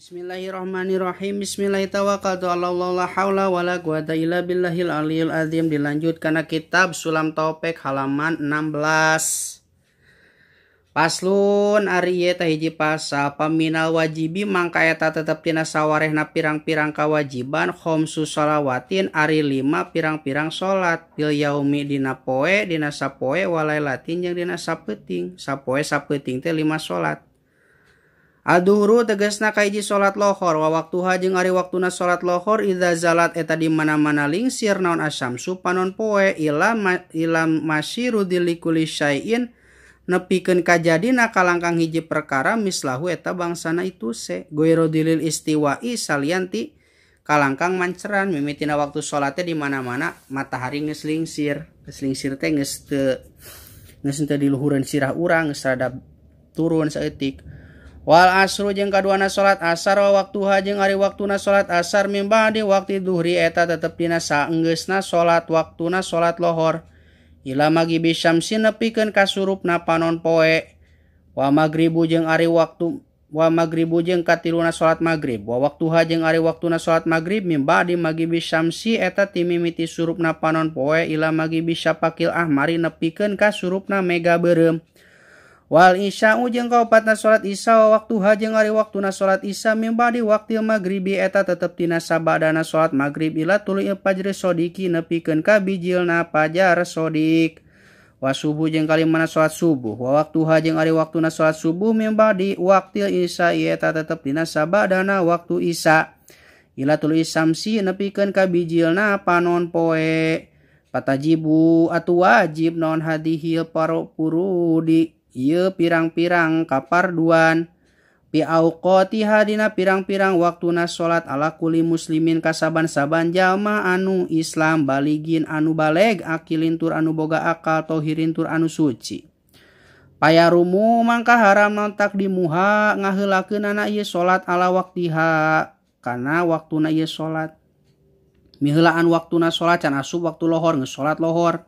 Bismillahirrahmanirrahim. Bismillahirrahmanirrahim. La haula wala quwata illa billahil aliyil azim. Dilanjut karena kitab Sulam Taufik halaman 16. Paslun ari ieu teh hiji pasal paminal wajibi mangka eta tetep tina sawarehna pirang-pirang kawajiban khamsu shalawatin ari 5 pirang-pirang salat bil yaumi dina poe dina sapoe walailatin jeung dina sapeuting. Sapoe sapeuting teh 5 salat. Aduhru tegasna kahiji salat lohor wa waktuha jeung ari waktuna salat lohor idza zalat eta di mana-mana lingsir naon asyamsu panon poe ilam masyiru dilikuli syai'in nepikeun kajadina kalangkang hiji perkara mislahu eta bangsana itu se goiro dilil istiwa'i salianti kalangkang manceran mimitina waktu salatnya di mana-mana matahari geus lingsir teh geus teu di luhureun sirah urang geus rada turun saeutik. Wal asru jeung kaduana salat asar wa waktuha jeung ari waktuna salat asar mimba di waktu duhri eta tetep dina saenggeusna salat waktuna salat lohor ila magribi syamsi nepikeun kasurupna panon poe wa magribu jeung ari waktu wa magribu jeung katiluna salat magrib wa waktuha jeung ari waktuna salat magrib mimba di magribi syamsi eta ti mimiti surupna panon poe ila magribi syafaqil ahmari nepikeun kasurupna mega beureum. Wal isya'u jeung kaopatna salat isya wa waktuha jeung ari waktuna salat isya mimba di waktil maghribi eta tetep tina sabadana salat maghrib ila tuluy fajri sodiki nepikeun ka bijilna fajar sodik. Wa subuh jeung kalimana salat subuh wa waktuha jeung ari waktuna salat subuh mimba di waktil isya eta tetep tina sabadana waktu isya ila tuluy samsi nepikeun ka bijilna panon poe. Patajibu atu wajib naon hadihil paro purudi ieu pirang-pirang kaparduan pi auqatiha dina pirang-pirang waktuna salat ala kulli muslimin kasaban-saban jalma anu Islam baligin anu baleg akilin tur anu boga akal tohirin tur anu suci. Payarumu mangka haram naon takdimuha ngaheulakeunana ieu salat ala waktiha kana waktuna ieu salat. Miheulaan waktuna salat can asup waktu lohor geus salat lohor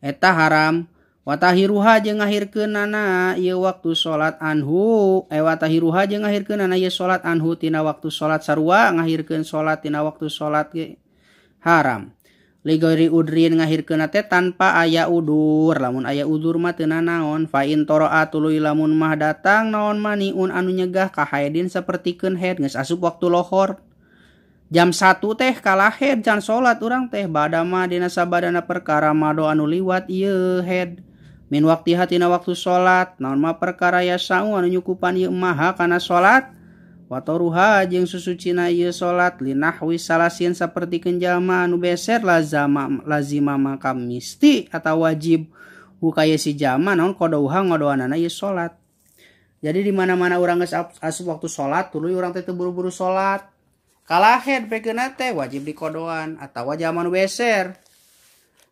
eta haram. Watahiruha jeung ngahirkeunana ieu waktu salat anhu watahiruha jeung ngahirkeunana ieu salat anhu tina waktu salat sarua ngahirkeun salat tina waktu salat ge haram. Ligairi udrin ngahirkeunna teh tanpa aya udur lamun aya udur mah teu naon fa in toroa tuluy lamun mah datang naon maniun anu nyegah ka haidin sapertikeun haid geus asup waktu lohor jam 1 teh kalah haid can salat urang teh bada mah dina sabadana perkara mado anu liwat ieu haid. Min waktiha tina waktu salat naon mah perkara yasau anu nyukupan ieu maha kana salat wa toruha jeung susucina ieu salat linahwi salasin sapertikeun jalma anu beser lazima maka misti atau wajib hukaya si jalma naon qodauha ngodoanana ieu salat. Jadi di mana-mana urang geus asup waktu salat tuluy urang teh teu buru-buru salat kalah haid pekeuna teh wajib dikodoan atawa jalma anu beser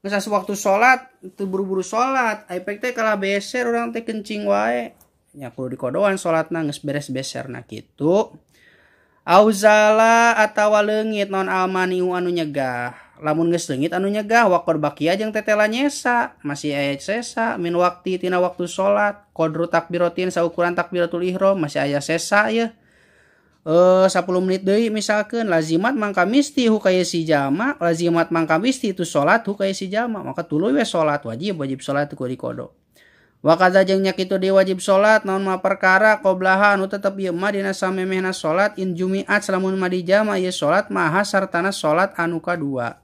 geus asup waktu salat teu buru-buru salat efek teh kalah beser urang teh kencing wae nya kudu dikodoan salatna geus beres-beserna kitu. Auzala atawa leungit non almaniu anu nyegah lamun geus leungit anu nyegah waqor bakia jeung tetela nyesa masih aya sesa min wakti tina waktu salat qadru takbiratin saukuran takbiratul ihram masih aya sesa ieu 10 menit deui misalkeun lazimat mangka misti hukaya si jalma lazimat mangka misti itu salat hukaya si jalma maka tuluy we salat wajib salat ku dikodo. Wa kadza jeung nya kitu di wajib salat naon mah perkara qoblaha anu tetep ieu mah dina samemehna salat in jumiat salamun mah dijama ieu salat maha sartana salat anu kadua.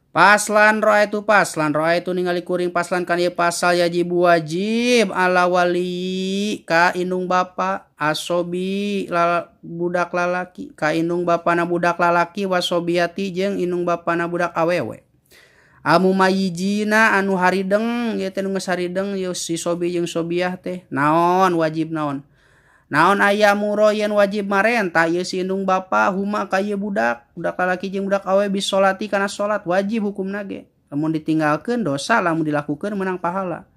Paslan roaitu ningali kuring paslan kan ieu pasal yajibu wajib ala wali ka indung bapa asobi budak lalaki ka indung bapana budak lalaki wasobiati jeung indung bapana budak awewe. Amu mayijina anu harideng ieu teh nu geus harideng ieu si sobi jeung sobiah teh naon wajib naon aya muro yen wajib marentah ieu si indung bapa huma ka ieu budak lalaki jeung budak awewe bis salati kana salat wajib hukumna ge lamun ditinggalkeun dosa lamun dilakukeun menang pahala.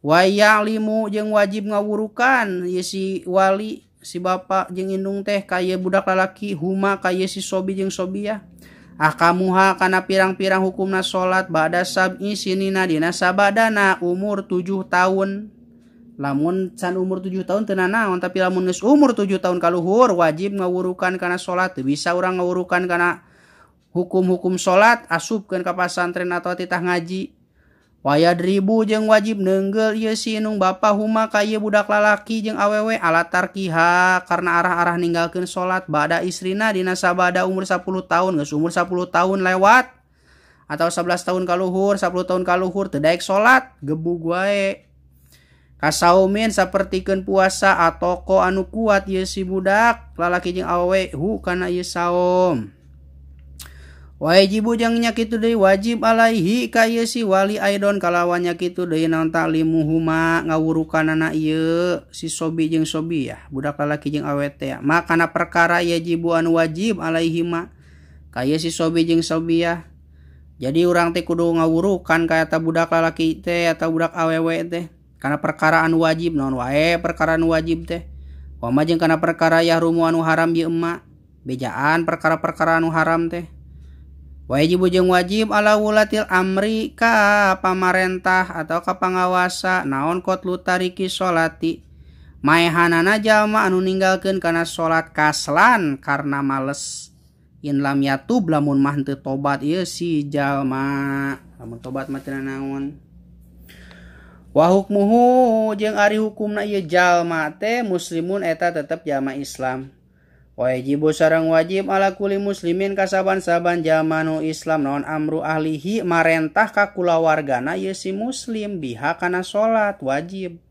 Wa ya'limu jeung wajib ngawurukan ieu si wali si bapa jeung indung teh ka ieu budak lalaki huma ka ieu si sobi jeung sobiah ahkamuha kana pirang-pirang hukumna salat ba'da sab'i sinina dina sabadana umur 7 tahun Lamun can umur 7 tahun teu nanaon, tapi lamun geus umur 7 tahun kaluhur wajib ngawurukan kana salat. Teu bisa urang ngawurukan kana hukum-hukum salat asupkeun ka pasantren atau titah ngaji. Wayadribu jeung wajib neunggel ieu si inung bapa huma ka ieu budak lalaki jeung awewe ala tarkiha karena arah-arah ninggalkeun salat bada istrina dina sabada umur 10 tahun. Geus umur 10 tahun lewat atau 11 tahun kaluhur, 10 tahun kaluhur teu daek salat, gebug wae. Kasaumin sapertikeun puasa atau ko anu kuat ieu si budak lalaki jeung awewe hu kana ieu saum. Wajibu jeung nya kitu deui wajib alaihi ka ieu si wali aidon kalawan nya kitu deui naon ta'limuhuma ngawurukanana ieu si sobi jeung sobi ya budak lalaki jeung awewe teh. Makana perkara yajibu anu wajib alaihi ma ka ieu si sobi jeung sobi ya. Jadi urang teh kudu ngawurukan ka eta budak lalaki teh atau budak awewe teh kana perkara anu wajib naon wae perkara anu wajib teh. Wa ma jeung kana perkara yahrumu anu haram ieu emma bejaan perkara-perkara anu haram teh. Wajibu jeung wajib ala wulatil amri ka pamarentah atau ka pangawasa naon qotlu tariki sholati maehanana jalma anu ninggalkeun kana salat kaslan karena males in lam yatub lamun mah teu tobat ieu si jalma lamun tobat mah teu naon. Wa hukmuhu jeung ari hukumna ieu jalma teh muslimun eta tetep jalma Islam. Wajibu sareng wajib ala kuli muslimin kasaban-saban jalma nu Islam naon amru ahlihi marentah ka kulawargana ieu si muslim biha kana salat wajib.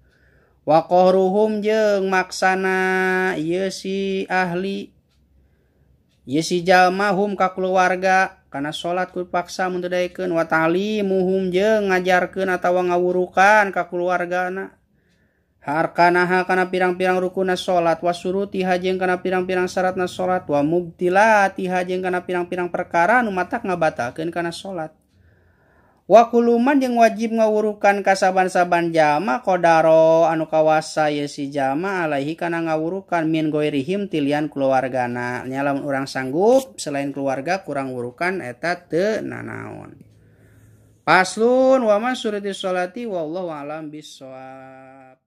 Wa qahruhum jeung maksana ieu si ahli ieu si jalma hum ka keluarga kana salat ku paksa mun teu daekeun. Wa ta'limuhum jeung ngajarkeun atawa ngawurukan ka keluargana harkanaha kana pirang-pirang rukunna salat wasurutiha jeung kana pirang-pirang syaratna salat wa mubtilatiha jeung kana pirang-pirang perkara anu matak ngabatalkeun kana salat. Wa kuluman jeung wajib ngawurukan ka saban-saban jalma qadaro anu kawasa ieu si jalma alaihi kana ngawurukan min goirihim tilian keluargana. Nya lamun urang sanggup selain keluarga kurang wurukan eta teu nanaon. Paslun wa man syurutis sholati wallahu a'lam bissawab.